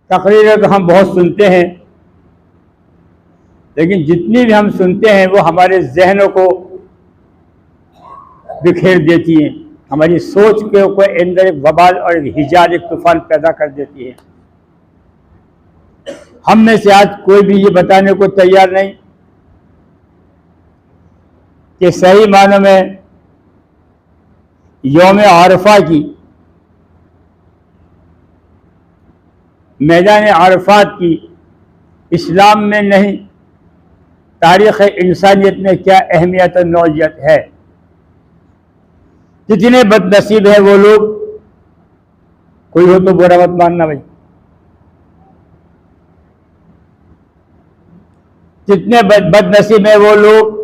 तकरीरें तो हम बहुत सुनते हैं, लेकिन जितनी भी हम सुनते हैं वो हमारे जहनों को बिखेर देती हैं, हमारी सोच के अंदर एक वबाल और एक हिजाज, एक तूफान पैदा कर देती है। हम में से आज कोई भी ये बताने को तैयार नहीं कि सही मानों में यौम आरफा की, मैदान आरफात की इस्लाम में नहीं, तारीख़ इंसानियत में क्या अहमियत और नौइयत है। कितने बदनसीब हैं वो लोग, कोई हो तो बुरा मत मानना भाई, कितने बदनसीब हैं वो लोग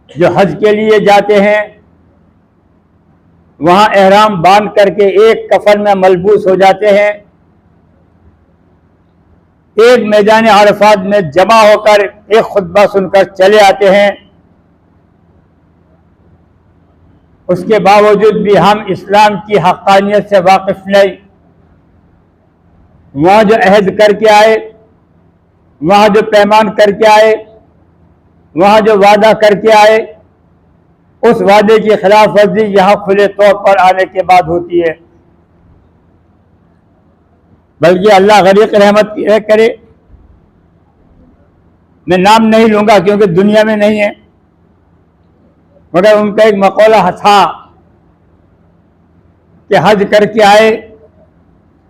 जो हज के लिए जाते हैं, वहां एहराम बांध करके एक कफन में मलबूस हो जाते हैं, एक मैदान अरफात में जमा होकर एक खुतबा सुनकर चले आते हैं। उसके बावजूद भी हम इस्लाम की हक़ानियत से वाकिफ नहीं। वहाँ जो अहद करके आए, वहाँ जो पैमान करके आए, वहाँ जो वादा करके आए, उस वादे की खिलाफ वर्जी यहाँ खुले तौर पर आने के बाद होती है। बल्कि अल्लाह गरीक रहमत करे, मैं नाम नहीं लूँगा क्योंकि दुनिया में नहीं है, मगर उनका एक मकौला था कि हज करके आए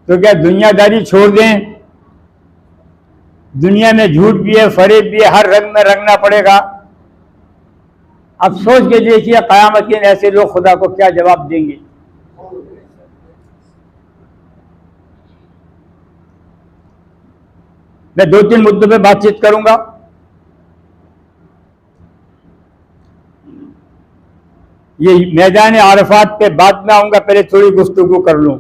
तो क्या दुनियादारी छोड़ दें, दुनिया में झूठ भी है, फरेब भी है, हर रंग में रंगना पड़ेगा। अब सोच के देखिए क़यामत के दिन ऐसे लोग खुदा को क्या जवाब देंगे। मैं 2-3 मुद्दों पे बातचीत करूंगा। ये मैदान आरफात पे बाद में आऊंगा, पहले थोड़ी गुफ्तगू कर लूं।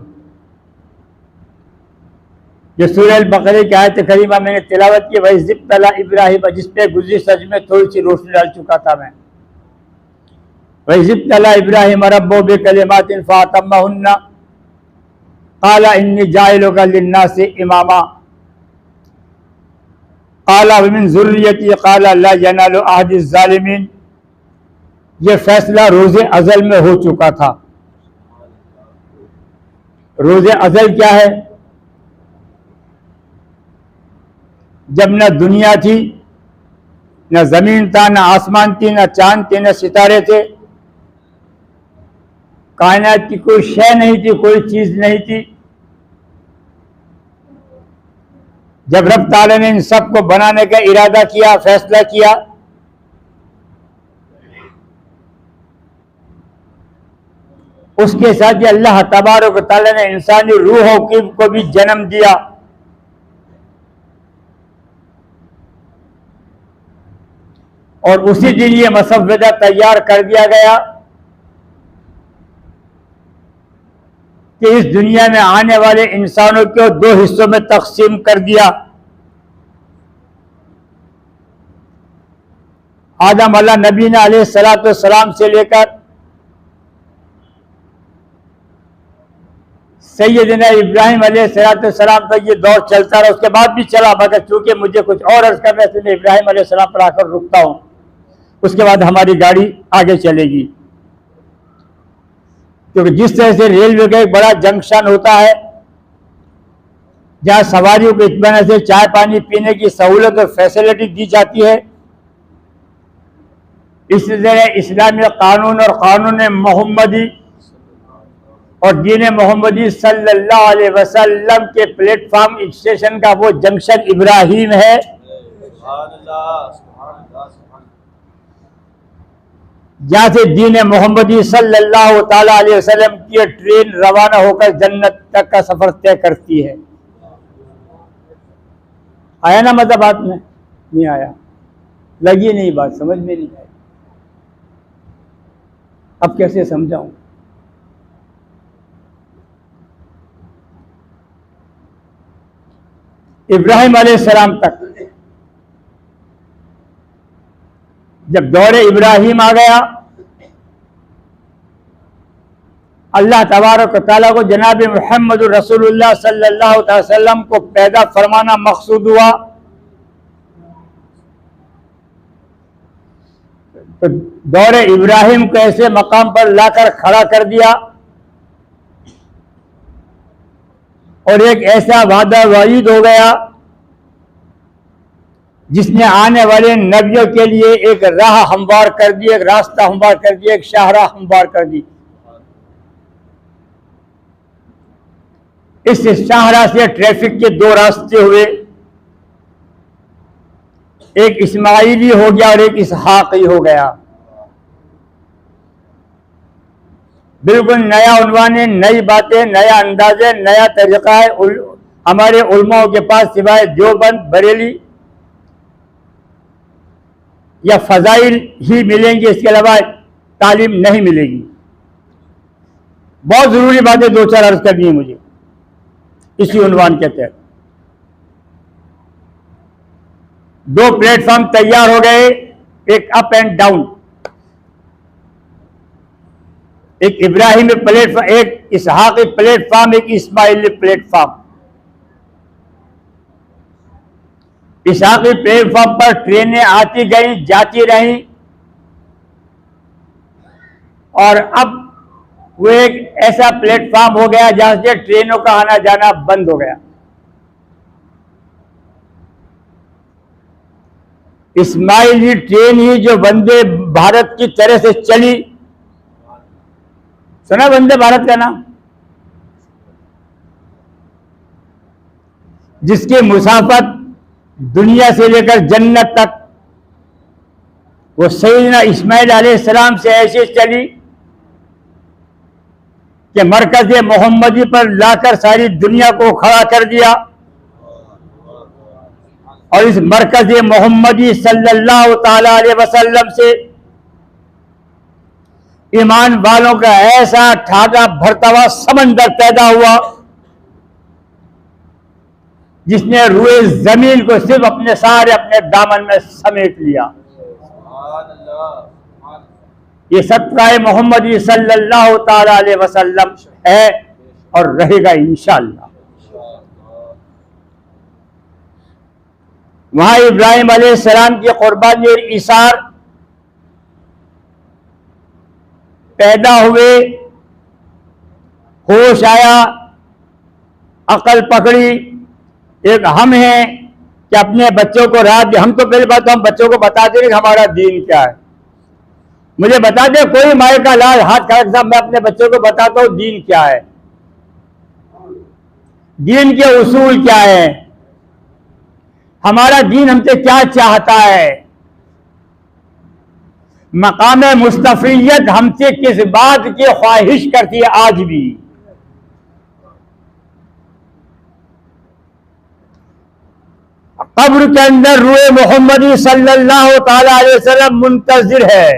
ये सूरह अल-बक़रा की आयत करीमा मैंने तिलावत की, वही ज़िब तला इब्राहिम, जिस पे गुज़री सज में थोड़ी सी रोशनी डाल चुका था मैं। वही ज़िब तला इब्राहिम रब्बुहु बिकलिमातिन फ़अतम्महुन्ना क़ाला इन्नी जाइलुका लिन्नासि इमामा क़ाला वमिन ज़ुर्रिय्यती क़ाला ला यनालु अहदिज़ ज़ालिमीन। ये फैसला रोज़े अज़ल में हो चुका था। रोज़े अज़ल क्या है? जब न दुनिया थी, न ज़मीन था, न आसमान थी, न चांद थे, न सितारे थे, कायनात की कोई शय नहीं थी, कोई चीज़ नहीं थी। जब रब ताला ने इन सब को बनाने का इरादा किया, फैसला किया, उसके साथ ही अल्लाह तबारक व तआला ने इंसानी रूहों को भी जन्म दिया। और उसी दिन ये मसवदा तैयार कर दिया गया कि इस दुनिया में आने वाले इंसानों को 2 हिस्सों में तकसीम कर दिया। आदम अल्लाह नबी ने अलैहिस्सलातु वस्सलाम से लेकर सैयदना इब्राहिम अलैहिस्सलाम तक ये दौर चलता रहा। उसके बाद भी चला, मगर चूंकि मुझे कुछ और अर्ज करना है, इसलिए इब्राहिम अलैहिस्सलाम पर आकर रुकता हूँ। उसके बाद हमारी गाड़ी आगे चलेगी, क्योंकि जिस तरह से रेलवे का एक बड़ा जंक्शन होता है जहाँ सवारियों को इत्मीनान से चाय पानी पीने की सहूलत और फैसिलिटी दी जाती है, इसी तरह इस्लामी कानून और कानून मोहम्मदी और दीन मोहम्मदी सल्लल्लाहु अलैहि वसल्लम के प्लेटफॉर्म स्टेशन का वो जंक्शन इब्राहिम है। जहाँ से दीन मोहम्मदी सल्लल्लाहु ताला अलैहि वसल्लम की ट्रेन रवाना होकर जन्नत तक का सफर तय करती है। आया ना मतलब बात में? नहीं आया, लगी नहीं बात, समझ में नहीं आई। अब कैसे समझाऊं? इब्राहिम अलैहिस्सलाम तक जब दौरे इब्राहिम आ गया अल्लाह तबारक व तआला को जनाब मुहम्मद रसूलुल्लाह सल्लल्लाहु अलैहि वसल्लम को पैदा फरमाना मकसूद हुआ, तो दौरे इब्राहिम को ऐसे मकाम पर लाकर खड़ा कर दिया और एक ऐसा वादा वाईद हो गया जिसने आने वाले नबियों के लिए एक राह हमवार कर दी, एक रास्ता हमवार कर दिया, एक शाहराह हमवार कर दी। इस शाहराह से ट्रैफिक के दो रास्ते हुए, एक इस्माइली हो गया और एक इसहाकी हो गया। बिल्कुल नया उन्वान, नई बातें, नया अंदाजे, नया तरीका है। हमारे उलमाओं के पास सिवाय देवबंद, बरेली या फजाइल ही मिलेंगे, इसके अलावा तालीम नहीं मिलेगी। बहुत जरूरी बातें दो चार अर्ज करनी है मुझे इसी उन्वान के तहत। दो प्लेटफॉर्म तैयार हो गए, एक अप एंड डाउन, एक इब्राहिमी प्लेटफॉर्म, एक इसहाकी प्लेटफॉर्म, एक इस्माइली प्लेटफॉर्म। इसहाकी प्लेटफॉर्म पर ट्रेनें आती गई जाती रहीं और अब वो एक ऐसा प्लेटफॉर्म हो गया जहां से ट्रेनों का आना जाना बंद हो गया। इस्माइली ट्रेन ही जो वंदे भारत की तरह से चली, सुना वंदे भारत का नाम, जिसकी मुसाफत दुनिया से लेकर जन्नत तक वो सैयदना इस्माइल अलैहिस्सलाम से ऐसी चली कि मरकज मोहम्मदी पर लाकर सारी दुनिया को खड़ा कर दिया। और इस मरकज मोहम्मदी सल्लल्लाहु ताला अलैहि वसल्लम से ईमान वालों का ऐसा ठागा भरता हुआ समंदर पैदा हुआ जिसने रूए जमीन को सिर्फ अपने सारे अपने दामन में समेट लिया। ये सत्ताए मोहम्मदी सल्लल्लाहु ताला अलैहि वसल्लम है और रहेगा इंशाअल्लाह। वहां इब्राहिम अलैहिस्सलाम की कुर्बानी और इसार पैदा हुए, होश आया, अकल पकड़ी। एक हम हैं कि अपने बच्चों को रात, हम तो पहले बात हम बच्चों को बताते नहीं हमारा दीन क्या है। मुझे बता दे कोई माए का लाल हाथ खड़ा साहब, मैं अपने बच्चों को बताता हूं दीन क्या है, दीन के उसूल क्या है, हमारा दीन हमसे क्या चाहता है, मकाम मुस्तफियत हमसे किस बात की ख्वाहिश करती है। आज भी कब्र के अंदर रूए मोहम्मदी सल्लल्लाहु ताला अलैहि वसल्लम मुंतजिर है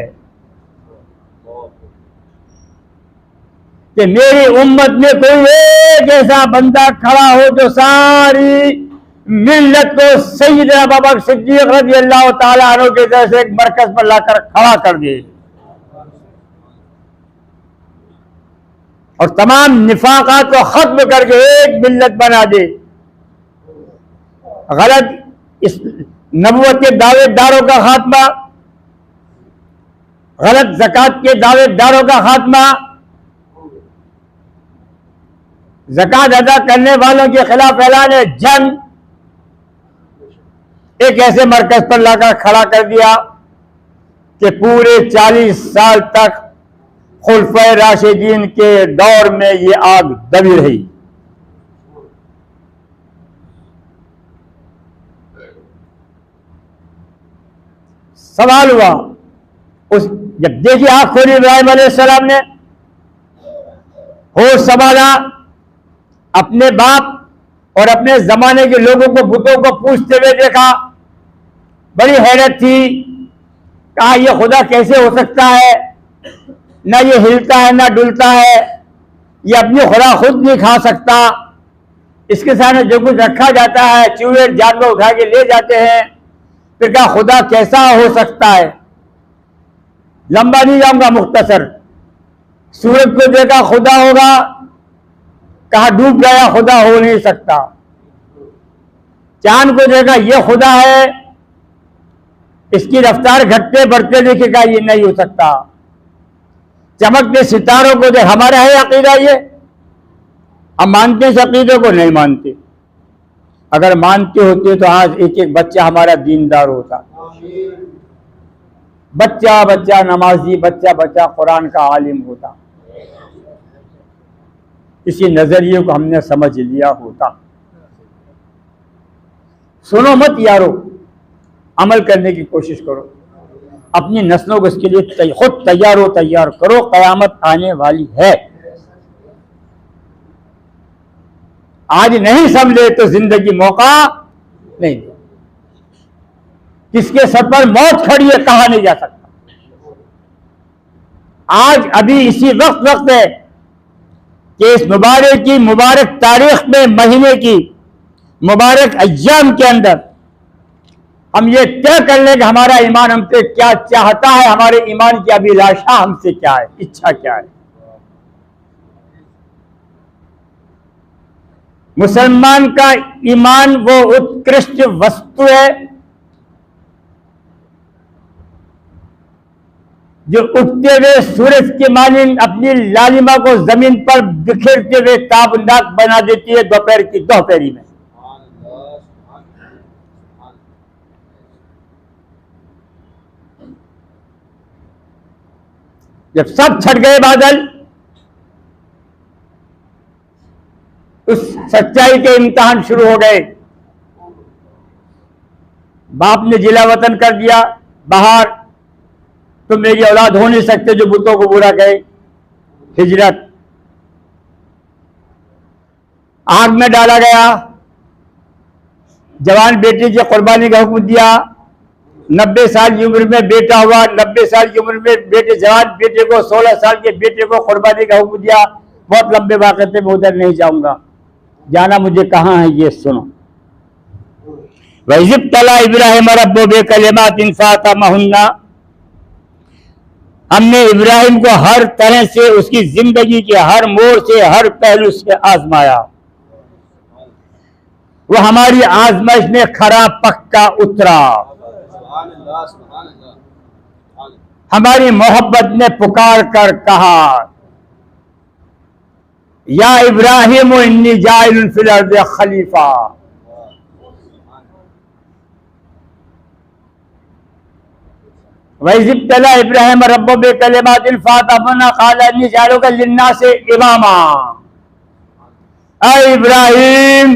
कि मेरी उम्मत में कोई एक ऐसा बंदा खड़ा हो जो सारी मिल्लत को सैयदना अबू बकर सिद्दीक रज़ी अल्लाह ताला अन्हु के जैसे एक मरकज पर लाकर खड़ा कर दे और तमाम निफाकात को खत्म करके एक मिल्लत बना दे। गलत इस नबुवत के दावेदारों का खात्मा, गलत ज़कात के दावेदारों का खात्मा, ज़कात अदा करने वालों के खिलाफ ऐलान जंग एक ऐसे मरकज पर लाकर खड़ा कर दिया कि पूरे 40 साल तक खुलफाए राशिदीन के दौर में ये आग दबी रही। सवाल हुआ उस जब देखिए आंख खोली इब्राहिम अलैहिस्सलाम ने, होश संभाला, अपने बाप और अपने जमाने के लोगों को बुतों को पूछते हुए देखा, बड़ी हैरत थी। कहा यह खुदा कैसे हो सकता है, ना ये हिलता है ना डुलता है, ये अपनी खुदा खुद नहीं खा सकता, इसके सामने जो कुछ रखा जाता है चूहे जानवर उठा के ले जाते हैं। फिर कहा खुदा कैसा हो सकता है। लंबा नहीं जाऊंगा, मुख्तसर। सूरज को देखा खुदा होगा, कहा डूब गया, खुदा हो नहीं सकता। चांद को देखा ये खुदा है, इसकी रफ्तार घटते बढ़ते देखेगा, ये नहीं हो सकता। चमकते सितारों को देख, हमारा है अकीदा ये, हम मानते हैं इस अकीदे को? नहीं मानते। अगर मानते होते तो आज एक एक बच्चा हमारा दीनदार होता, बच्चा बच्चा नमाजी, बच्चा बच्चा कुरान का आलिम होता। इसी नजरिए को हमने समझ लिया होता। सुनो मत यारो, अमल करने की कोशिश करो, अपनी नस्लों को इसके लिए खुद तैयार करो, कयामत आने वाली है। आज नहीं समझे तो जिंदगी मौका नहीं दे। किसके सर पर मौत खड़ी है कहा नहीं जा सकता। आज अभी इसी वक्त है कि इस मुबारक तारीख में, महीने की मुबारक अय्याम के अंदर हम ये तय कर लें कि हमारा ईमान हमसे क्या चाहता है, हमारे ईमान की अभिलाषा हमसे क्या है, इच्छा क्या है। मुसलमान का ईमान वो उत्कृष्ट वस्तु है जो उगते हुए सूरज के मानिंद अपनी लालिमा को जमीन पर बिखेरते हुए ताबनाक बना देती है दोपहर की दोपहरी में। जब सब छट गए बादल, उस सच्चाई के इम्तिहान शुरू हो गए। बाप ने जिला वतन कर दिया बाहर, तुम मेरी औलाद हो नहीं सकते जो बुतों को बुरा कहे। हिजरत, आग में डाला गया, जवान बेटे की कुर्बानी का हुक्म दिया। 90 साल की उम्र में बेटा हुआ, 90 साल की उम्र में जवान बेटे को, 16 साल के बेटे को कुर्बानी का हुक्म दिया। बहुत लंबे वाक़े थे, मैं उधर नहीं जाऊंगा, जाना मुझे कहाँ है ये सुनो। वइज़ तला इब्राहिम रब्बु बिकलिमातिन फ़अतमहुन्ना, हमने इब्राहिम को हर तरह से उसकी जिंदगी के हर मोड़ से, हर पहलू से आजमाया। वो हमारी आजमाइश में खरा पक्का उतरा। हमारी मोहब्बत ने पुकार कर कहा, या इब्राहिम इन्नी जाइलुन फिल अर्ज़ि खलीफा। वइज़ इब्तला इब्राहिम रब्बु बिकलिमातिन फ़अतमहुन्ना क़ाल इन्नी जाइलुका लिन्नासि इमामा। ऐ इब्राहिम,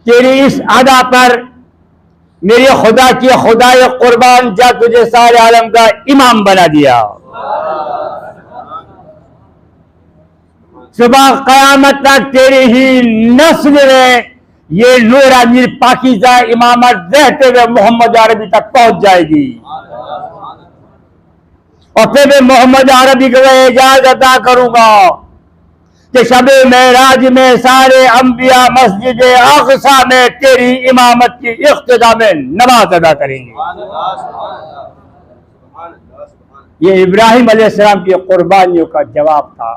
तेरी इस अदा पर मेरे खुदा की खुदाए कुर्बान जा तुझे सारे आलम का इमाम बना दिया। सुबह कयामत तक तेरी ही नस्ल में ये नूरानी पाकीज़ा इमामत रहते हुए मोहम्मद अरबी तक पहुंच जाएगी। और फिर मैं मोहम्मद अरबी को इजाजत अता करूंगा कि शब मेराज में सारे अंबिया मस्जिद अक़सा में तेरी इमामत की इक़्तिदा में नमाज अदा करेंगे। ये इब्राहिम अलैहिस्सलाम की कुर्बानियों का जवाब था।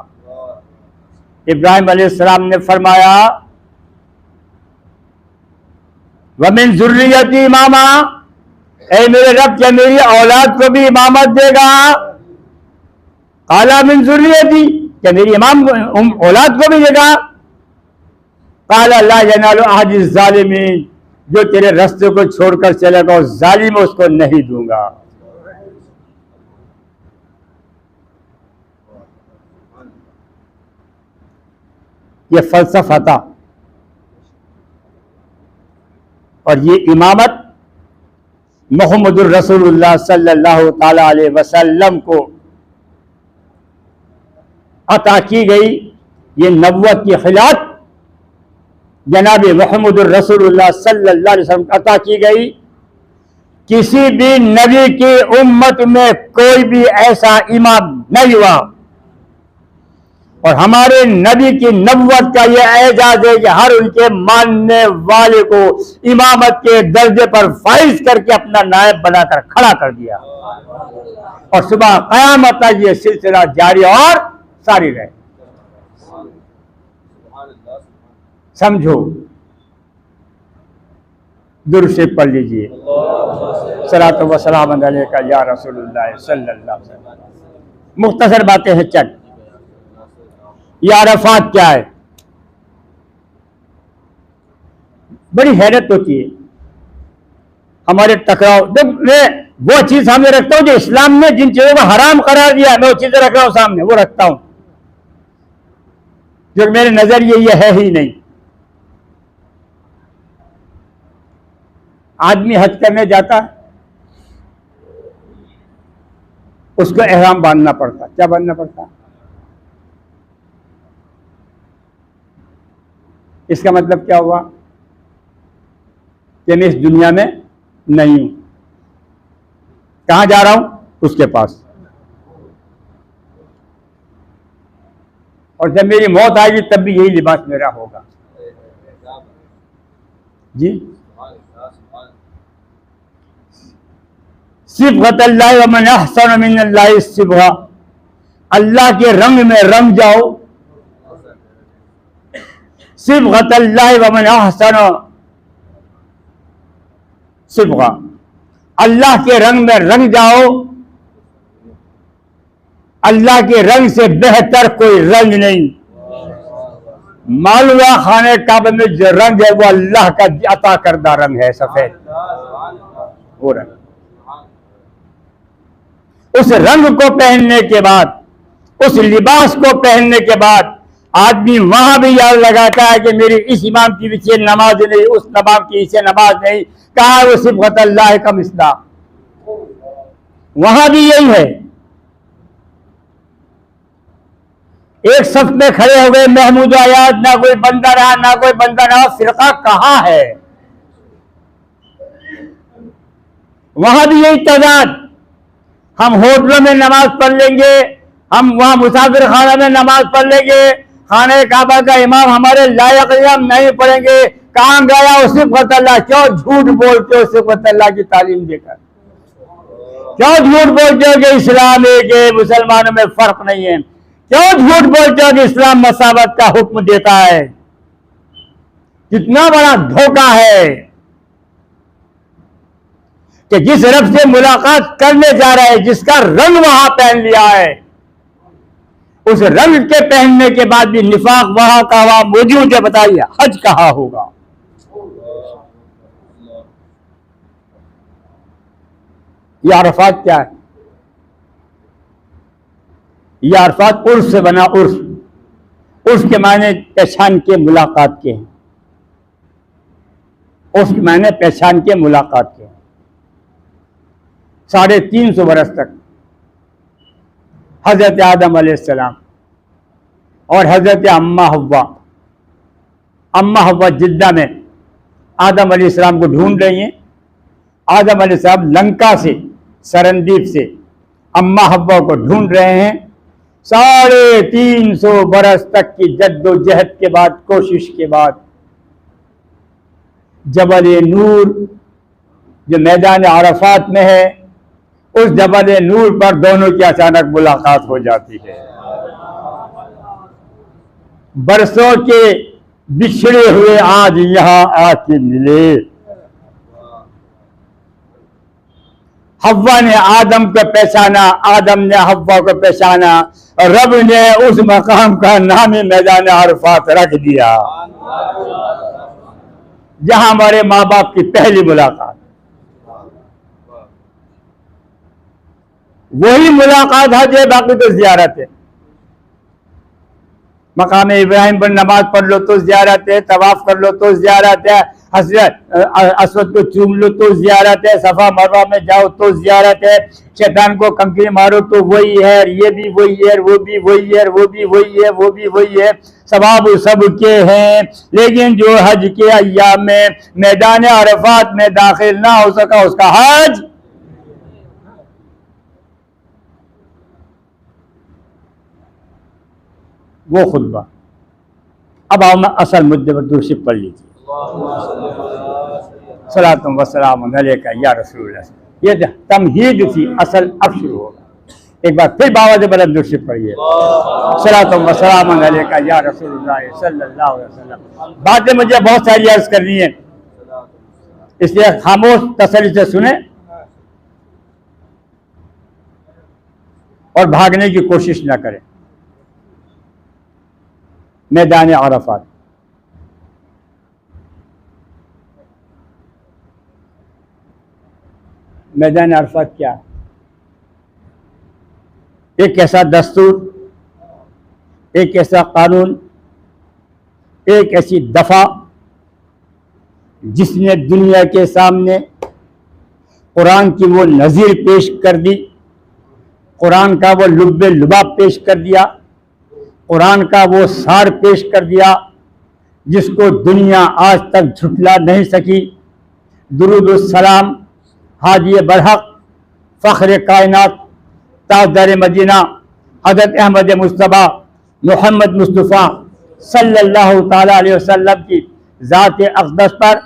इब्राहिम अलैहिस्सलाम ने फरमाया, वमिन ज़ुर्रियती इमामा, ऐ मेरे रब क्या मेरी औलाद को भी इमामत देगा? क़ाला मिन ज़ुर्रियती, क्या मेरी इमाम औलाद को भी देगा? क़ाला ला यनालु अहदी ज़ालिमीन, जो तेरे रास्ते को छोड़कर चलेगा उस जालिम उसको नहीं दूंगा। ये फलसफा था और ये इमामत मुहम्मदुर रसूलुल्लाह सल्लल्लाहु ताला अलैहि वसल्लम को अता की गई। ये नबुव्वत की खिलात जनाब मुहम्मदुर रसूलुल्लाह सल्लल्लाहु अलैहि वसल्लम को अता की गई। किसी भी नबी की उम्मत में कोई भी ऐसा इमाम नहीं हुआ और हमारे नबी की नबुवत का यह एजाज है कि हर उनके मानने वाले को इमामत के दर्जे पर फाइज करके अपना नायब बनाकर खड़ा कर दिया और सुबह क़यामत तक ये सिलसिला जारी और सारी रहे। समझो, दुरूद शरीफ पढ़ लीजिए। सलातो व सलाम अलैका या रसूलुल्लाह सल्लल्लाहु अलैहि वसल्लम। मुख्तसर बातें हैं चट। ये अरफात क्या है? बड़ी हैरत होती है हमारे टकराव। जब मैं वो चीज सामने रखता हूँ जो इस्लाम ने जिन चीजों को हराम करार दिया, मैं वो चीजें रख रहा हूँ सामने, वो रखता हूँ जो मेरे नजरिए ये है ही नहीं। आदमी हज करने जाता है, उसको एहराम बांधना पड़ता। क्या बांधना पड़ता? इसका मतलब क्या हुआ कि मैं इस दुनिया में नहीं हूं। कहां जा रहा हूं? उसके पास। और जब मेरी मौत आएगी तब भी यही लिबास मेरा होगा। जी, सिबगतल्लाहि व मन अहसन मिनल्लाहि सिबगा। अल्लाह के रंग में रंग जाओ। सिबगतल्लाहि व मन अहसन सिबगा। अल्लाह के रंग में रंग जाओ। अल्लाह के रंग से बेहतर कोई रंग नहीं। मालूम खाने काबे में जो रंग है वो अल्लाह का अता करदा रंग है, सफेद वो रंग। उस रंग को पहनने के बाद, उस लिबास को पहनने के बाद आदमी वहां भी याद लगाता है कि मेरी इस इमाम की पीछे नमाज नहीं, उस नमाज की पीछे नमाज नहीं। कहा है वो सिबगत अल्लाह का मिसला। वहां भी यही है। एक सफ में खड़े हो गए महमूद आयात, ना कोई बंदा रहा ना कोई बंदा रहा। फिरका कहां है? वहां भी यही तादाद। हम होटलों में नमाज पढ़ लेंगे, हम वहां मुसाफिर खाना में नमाज पढ़ लेंगे, खाने काबा का इमाम हमारे लायक हम नहीं पढ़ेंगे। कहां गया वो सिबगत अल्लाह? क्यों झूठ बोलते हो सिबगत अल्लाह की तालीम देकर? क्यों झूठ बोलते हो कि इस्लाम एक है, मुसलमानों में फर्क नहीं है? क्यों झूठ बोलते हो कि इस्लाम मसावत का हुक्म देता है? कितना बड़ा धोखा है कि जिस रब से मुलाकात करने जा रहे हैं, जिसका रंग वहां पहन लिया है, उस रंग के पहनने के बाद भी निफाक वहां का वहां मौजूद है। बताइए हज कहां होगा? यह अरफात क्या है? यह अरफात उर्स से बना। उर्स के मायने पहचान के मुलाकात के हैं। उर्स के मायने पहचान के मुलाकात के हैं। 350 बरस तक हजरत आदम अलैहिस्सलाम और हजरत अम्मा हव्वा जिद्दा में आदम अलैहिस्सलाम को ढूंढ रही हैं। आदम अलैहिस्सलाम लंका से, सरनदीप से अम्मा हव्वा को ढूंढ रहे हैं। 350 बरस तक की जद्दोजहद के बाद, कोशिश के बाद, जबल नूर जो मैदान अरफात में है, उस जबल नूर पर दोनों की अचानक मुलाकात हो जाती है। बरसों के बिछड़े हुए आज यहां आके मिले। हव्वा ने आदम को पहचाना, आदम ने हव्वा को पहचाना, और रब ने उस मकाम का नाम मैदान अरफात रख दिया जहां हमारे माँ बाप की पहली मुलाकात। वही मुलाकात है जो बाकी तो जियारत है। मकाम इब्राहिम पर नमाज पढ़ लो तो जियारत है, तवाफ कर लो तो जियारत है, हजरत असवद को चूम लो तो जियारत है, सफा मरवा में जाओ तो जियारत है, शैतान को कंकरी मारो तो वही है, ये भी वही है, वो भी वही है, वो भी वही है, वो भी वही है। सवाब सबके हैं, लेकिन जो हज के अय्याम में मैदान अरफात में दाखिल ना हो सका उसका हज वो खुतबा। अब आओ असल मुद्दे पर दुरूद शरीफ पढ़ लीजिए। सलातुम व सलामुन अलैका या रसूलल्लाह। ये तमहीद थी, असल अब शुरू होगा। एक बार फिर बावज़ बुलंद दुरूद शरीफ पढ़िए। सलातुम व सलामुन अलैका या रसूलल्लाह सल्लल्लाहु अलैहि वसल्लम। बातें मुझे बहुत सारी अर्ज करनी है, इसलिए खामोश तसल्ली से सुने और भागने की कोशिश ना करें। मैदान अरफात, मैदान अरफात क्या? एक ऐसा दस्तूर, एक ऐसा कानून, एक ऐसी दफा जिसने दुनिया के सामने कुरान की वो नज़ीर पेश कर दी, कुरान का वो लुब्बे लुबाब पेश कर दिया, कुरान का वो सार पेश कर दिया जिसको दुनिया आज तक झुटला नहीं सकी। दुरूद सलाम हाजी बरहक फ़ख्र कायनात ताजदार मदीना हज़रत अहमद मुस्तफ़ा मोहम्मद मुस्तफ़ा सल्लल्लाहु ताला अलैहि वसल्लम की ज़ात अक़दस पर,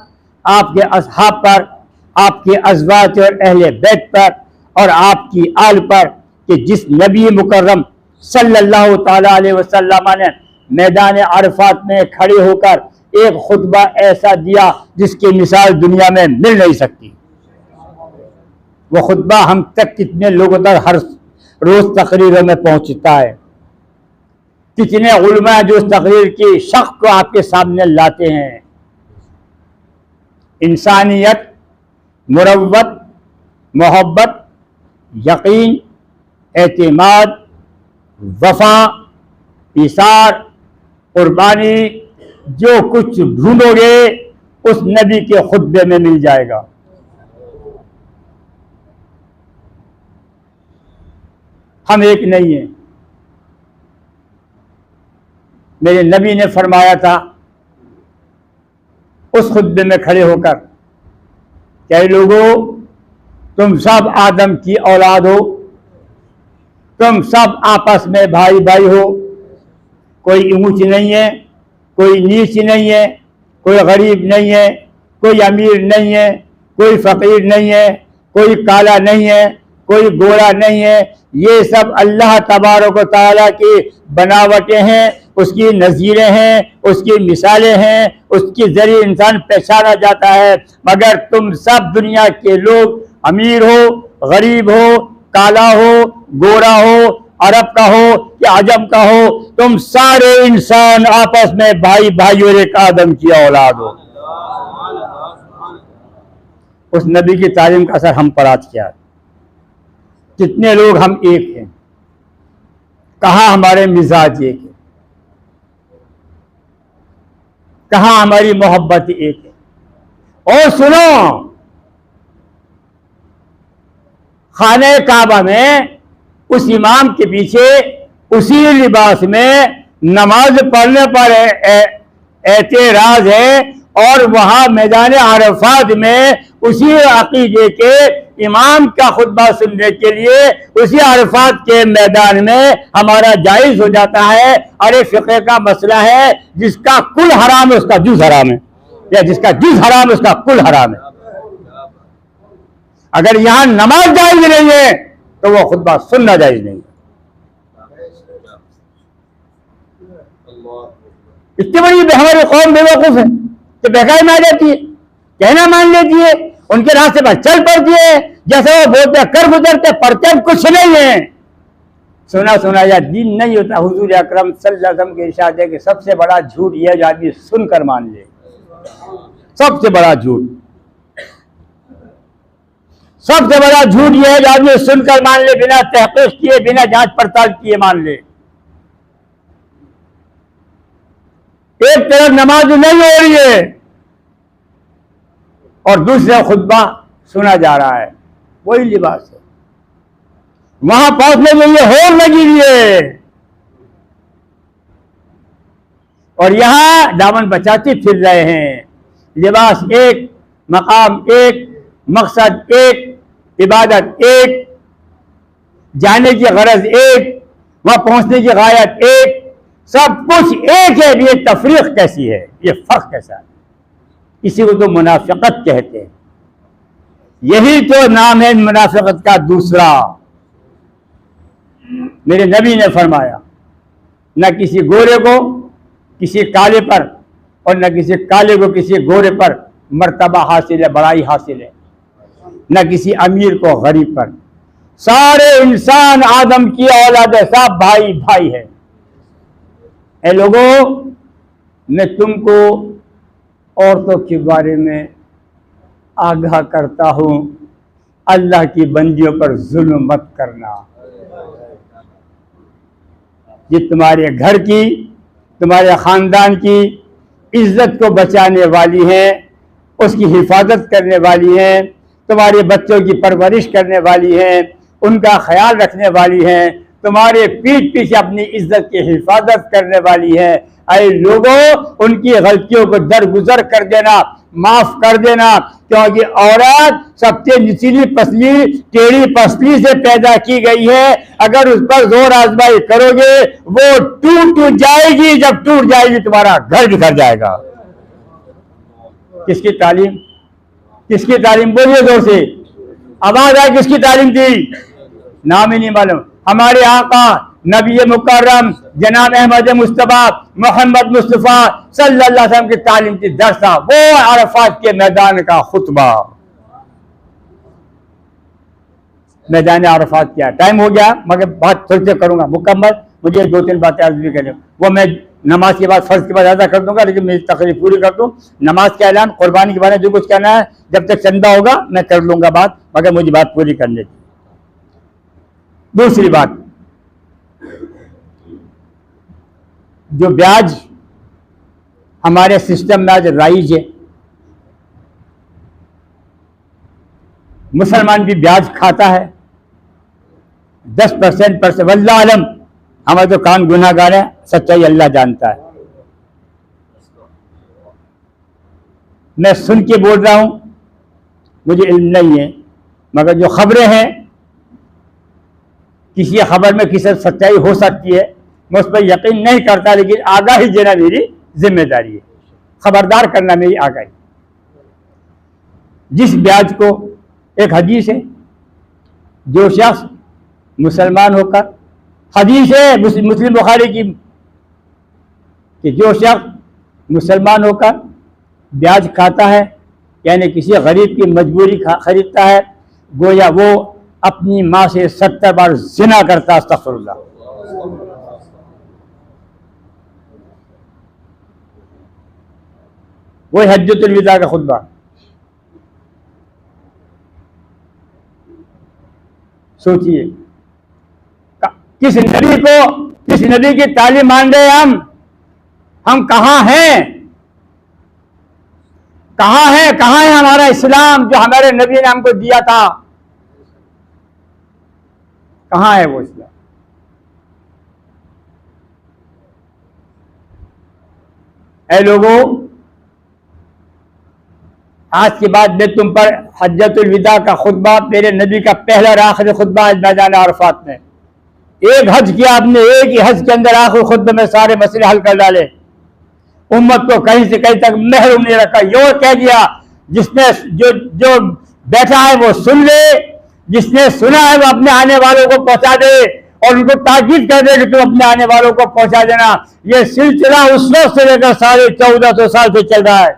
आपके असहाब पर, आपके अज़वाज और अहले बैत पर और आपकी आल पर कि जिस नबी मुकर्रम सल्लल्लाहु ताला अलैहि वसल्लम ने मैदान अरफात में खड़े होकर एक खुतबा ऐसा दिया जिसकी मिसाल दुनिया में मिल नहीं सकती। वो खुतबा हम तक कितने लोगों तक हर रोज तकरीरों में पहुंचता है, कितने उलमा जो उस तकरीर की शक को आपके सामने लाते हैं। इंसानियत, मुरव्वत, मोहब्बत, यकीन, एतिमाद, वफा, इसार, कुर्बानी, जो कुछ ढूंढोगे उस नबी के खुतबे में मिल जाएगा। हम एक नहीं है। मेरे नबी ने फरमाया था उस खुतबे में खड़े होकर, क्या लोगों, तुम सब आदम की औलाद हो, तुम सब आपस में भाई भाई हो, कोई ऊंच नहीं है, कोई नीच नहीं है, कोई गरीब नहीं है, कोई अमीर नहीं है, कोई फकीर नहीं है, कोई काला नहीं है, कोई गोरा नहीं है। ये सब अल्लाह तबारक व तआला की बनावटें हैं, उसकी नज़ीरें हैं, उसकी मिसालें हैं, उसके जरिए इंसान पहचाना जाता है। मगर तुम सब दुनिया के लोग, अमीर हो, गरीब हो, काला हो, गोरा हो, अरब का हो या अजम का हो, तुम सारे इंसान आपस में भाई भाई और एक आदम की औलाद हो। उस नबी की तालीम का असर हम पर आज क्या है? कितने लोग हम एक हैं, कहाँ हमारे मिजाज एक है, कहाँ हमारी मोहब्बत एक है। और सुनो, खाने काबा में उस इमाम के पीछे उसी लिबास में नमाज पढ़ने पर एतराज है, और वहां मैदान अरफात में उसी अकीदे के इमाम का खुतबा सुनने के लिए उसी अरफात के मैदान में हमारा जायज हो जाता है। अरे फिक़े का मसला है, जिसका कुल हराम है उसका जुज़ हराम है, या जिसका जुज़ हराम है उसका कुल हराम है। अगर यहां नमाज जायज नहीं है तो वो खुतबा सुनना जायज नहीं है। इतनी बड़ी हमारी कौम बेवकूफ है कि बहकाई में आ जाती है, कहना मान लेती है, उनके रास्ते पर चल पड़ती है, जैसे वो बोलते कर गुजरते, पढ़ते कुछ नहीं है। सुना सुना या दीन नहीं होता। हुजूर अकरम सल्लल्लाहु अलैहि वसल्लम के इरशाद है कि सबसे बड़ा झूठ यह जो आदमी सुनकर मान ले, सबसे बड़ा झूठ, सबसे बड़ा झूठ यह है जो आदमी सुनकर मान ले, बिना तहकीक किए, बिना जांच पड़ताल किए मान ले। एक तरफ नमाज नहीं हो रही है और दूसरा खुतबा सुना जा रहा है, वही लिबास है, वहां पहुंचने के लिए होड़ लगी हुई है, और यहां दामन बचाते फिर रहे हैं। लिबास एक, मकाम एक, मकसद एक, इबादत एक, जाने की गरज एक, वहां पहुंचने की गायत एक, सब कुछ एक है, ये तफरीक कैसी है, ये फर्क कैसा है। इसी को तो मुनाफिकत कहते हैं। यही तो नाम है मुनाफिकत का दूसरा। मेरे नबी ने फरमाया, न किसी गोरे को किसी काले पर और न किसी काले को किसी गोरे पर मर्तबा हासिल है, बड़ाई हासिल है, न किसी अमीर को गरीब पर। सारे इंसान आदम की औलाद है, सब भाई भाई है। ए लोगों, मैं तुमको औरतों के बारे में आगाह करता हूं, अल्लाह की बंदियों पर जुल्म मत करना। ये तुम्हारे घर की, तुम्हारे खानदान की इज्जत को बचाने वाली हैं, उसकी हिफाजत करने वाली हैं, तुम्हारे बच्चों की परवरिश करने वाली हैं, उनका ख्याल रखने वाली हैं, तुम्हारे पीठ पीछे अपनी इज्जत की हिफाजत करने वाली है। ऐ लोगों, उनकी गलतियों को दरगुजर कर देना, माफ कर देना, क्योंकि औरत सबसे निचली पसली, टेढ़ी पसली से पैदा की गई है। अगर उस पर जोर आजमाई करोगे वो टूट जाएगी। जब टूट जाएगी तुम्हारा घर बिखर जाएगा। किसकी तालीम, किसकी तालीम? बोलिए जोर से, आवाज आए, किसकी तालीम थी? नाम ही नहीं मालूम। हमारे आका नबी मुकर्रम जनाब अहमद मुस्तफा मोहम्मद मुस्तफा सल्लल्लाहु अलैहि वसल्लम की तालीम की दर्स था वो अरफात के मैदान का खुतबा। मैदान अरफात क्या, टाइम हो गया मगर बात फिर से करूंगा मुकम्मल। मुझे 2-3 बातें अर्ज भी करें, वो मैं नमाज के बाद, फर्ज के बाद अदा कर दूंगा, लेकिन मेरी तकरीर पूरी कर दूं। नमाज का ऐलान, कुर्बानी के बारे में जो कुछ कहना है, जब तक चंदा होगा मैं कर लूंगा बात, मगर मुझे बात पूरी करने की। दूसरी बात, जो ब्याज हमारे सिस्टम में आज राइज है, मुसलमान भी ब्याज खाता है 10% पर से। वल्लाह आलम, हमारे तो कान गुनाहगार है, सच्चाई अल्लाह जानता है। मैं सुन के बोल रहा हूं, मुझे इल्म नहीं है, मगर जो खबरें हैं, किसी खबर में किसी सच्चाई हो सकती है, मैं उस पर यकीन नहीं करता, लेकिन आगाही देना मेरी जिम्मेदारी है, खबरदार करना मेरी आगाही। जिस ब्याज को, एक हदीस है, जो शख्स मुसलमान होकर, हदीस है मुस्लिम बुखारी की, कि जो शख्स मुसलमान होकर ब्याज खाता है, यानी किसी गरीब की मजबूरी खरीदता है, गोया वो अपनी माँ से 70 बार जिना करता। अस्तगफिरुल्लाह। वही हज्जतुल विदा का खुतबा। सोचिए, किस नबी को, किस नबी की तालीम मान रहे हैं हम कहाँ हैं? कहाँ है हमारा इस्लाम जो हमारे नबी ने हमको दिया था? कहाँ है वो इस्लाम? ऐ लोगों, आज के बाद मैं तुम पर हज्जतुल विदा का खुतबा, मेरे नबी का पहला और आखिरी खुतबा मैदान अरफात में। एक हज किया आपने, एक ही हज के अंदर आखिरी खुतबे में सारे मसले हल कर डाले, उम्मत को कहीं से कहीं तक महरूम नहीं रखा। यो कह दिया, जिसने जो बैठा है वो सुन ले, जिसने सुना है वो अपने आने वालों को पहुंचा दे, और उनको ताकीद कर दे कि तुम अपने आने वालों को पहुंचा देना। ये सिलसिला उस वक्त से लेकर 1450 साल से चल रहा है।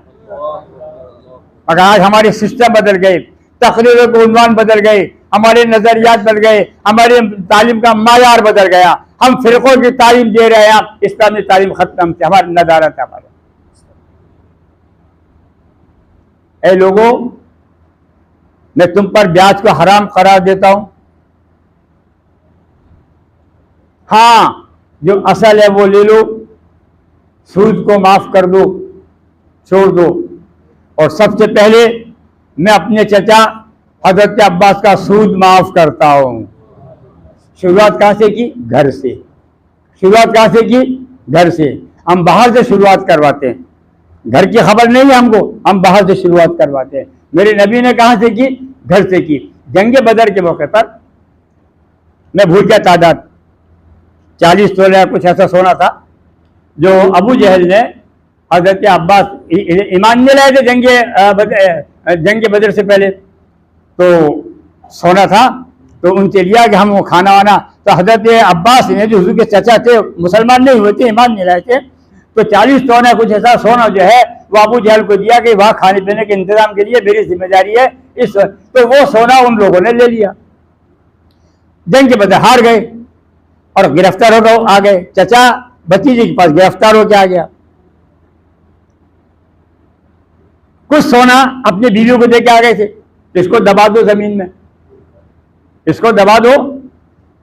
मगर आज हमारे सिस्टम बदल गए, तकरीरों के उन्वान बदल गए, हमारे नजरियात बदल गए, हमारी तालीम का मायार बदल गया। हम फिरकों की तालीम दे रहे हैं, इस्लामी तालीम खत्म थी, हमारी नदारत है हमारे। ऐ लोगों, मैं तुम पर ब्याज को हराम करार देता हूं। हाँ, जो असल है वो ले लो, सूद को माफ कर दो, छोड़ दो। और सबसे पहले मैं अपने चचा हजरत अब्बास का सूद माफ करता हूं। शुरुआत कहां से की? घर से। शुरुआत कहां से की? घर से। हम बाहर से शुरुआत करवाते हैं, घर की खबर नहीं है हमको, हम बाहर से शुरुआत करवाते हैं। मेरे नबी ने कहां से की? घर से की। जंगे बदर के मौके पर, मैं भूल गया तादाद, 40 तोले कुछ ऐसा सोना था, जो अबू जहल ने हजरत अब्बास ईमान नहीं लाए थे जंग बदर से पहले, तो सोना था, तो उनसे लिया कि हम वो खाना वाना, तो हजरत अब्बास ने जो हुजूर के चचा थे, मुसलमान नहीं हुए थे, ईमान नहीं लाए थे, तो 40 तोला कुछ ऐसा सोना जो है वो अबू जहल को दिया कि वहाँ खाने पीने के इंतजाम के लिए मेरी जिम्मेदारी है इस, तो वो सोना उन लोगों ने ले लिया। जंग के बदर हार गए और गिरफ्तार हो गए, आ गए चचा भतीजे के पास, गिरफ्तार होकर आ गया। कुछ सोना अपनी बीवियों को दे के आ गए थे, तो इसको दबा दो जमीन में, इसको दबा दो,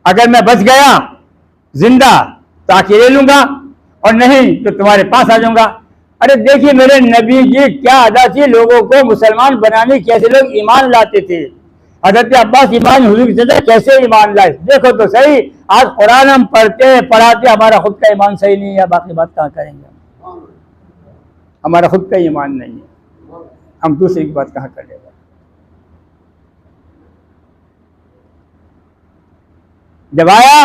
अगर मैं बच गया जिंदा तो आके ले लूंगा और नहीं तो तुम्हारे पास आ जाऊंगा। अरे देखिए मेरे नबी की क्या अदा थी, लोगों को मुसलमान बनाने कैसे लोग ईमान लाते थे। हजरत अब्बास ईमान हुजूर की सजा कैसे ईमान लाए, देखो तो सही। आज कुरान हम पढ़ते पढ़ाते हमारा खुद का ईमान सही नहीं है, बाकी बात कहाँ करेंगे, हमारा खुद का ईमान नहीं है, हम दूसरे की बात कहाँ करेंगे। जब आया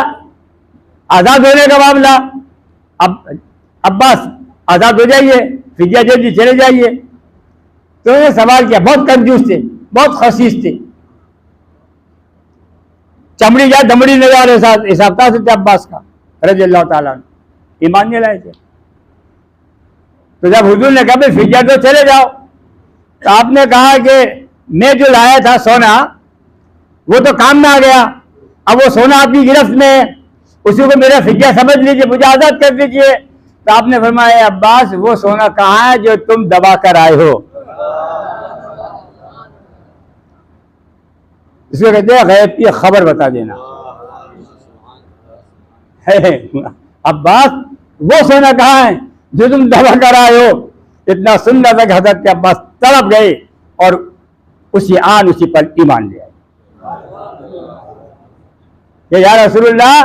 आजाद होने का मामला, अब अब्बास आजाद हो जाइए, फिदिया दे दी, चले जाइए, तो ये सवाल किया। बहुत कंजूस थे, बहुत खसीस थे, चमड़ी जा दमड़ी न जा रहे हिसाब था थे अब्बास का रज़ी अल्लाह ताला, ईमान नहीं लाए थे। तो जब हुजूर ने कहा भाई फिदिया दो चले जाओ, तो आपने कहा कि मैं जो लाया था सोना वो तो काम में आ गया, अब वो सोना आपकी गिरफ्त में है, उसी को मेरा फिदिया समझ लीजिए, मुझे आजाद कर दीजिए। तो आपने फरमाया अब्बास वो सोना कहाँ है जो तुम दबा कर आए हो, इसको कहते हैं गैब की खबर बता देना है। अब्बास वो सोना कहाँ है जो तुम दबा कर आए हो। इतना सुंदर था कि हजरत अब्बास तड़प गए और उसी आन उसी पर ईमान ले आए कि या रसूलुल्लाह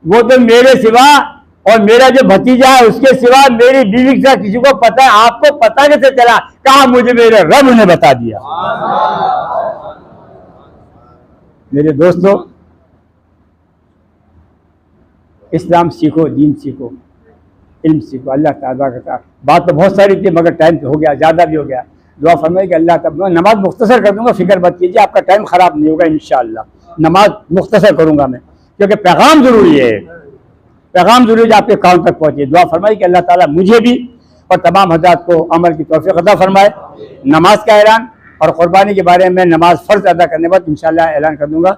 वो तो मेरे सिवा और मेरा जो भतीजा है उसके सिवा मेरी बीवी के साथ किसी को पता है, आपको पता कैसे चला? कहा मुझे मेरे रब ने बता दिया। मेरे दोस्तों, इस्लाम सीखो, दीन सीखो, इल्म सीखो। अल्लाह ताला का बात तो बहुत सारी थी मगर टाइम हो गया, ज़्यादा भी हो गया। दुआ फरमाइए कि अल्लाह ताला, नमाज मुख्तसर कर दूंगा, फिक्र मत कीजिए, आपका टाइम ख़राब नहीं होगा इंशाअल्लाह। नमाज मुख्तसर करूंगा मैं, क्योंकि पैगाम ज़रूरी है, पैगाम ज़रूरी है आपके कान तक पहुँचे। दुआ फरमाइए कि अल्लाह ताला मुझे भी और तमाम हज़रात को अमल की तौफीक अता फरमाए। नमाज का ऐलान और क़ुरबानी के बारे में नमाज फ़र्ज़ अदा करने के बाद इंशाअल्लाह ऐलान कर दूंगा।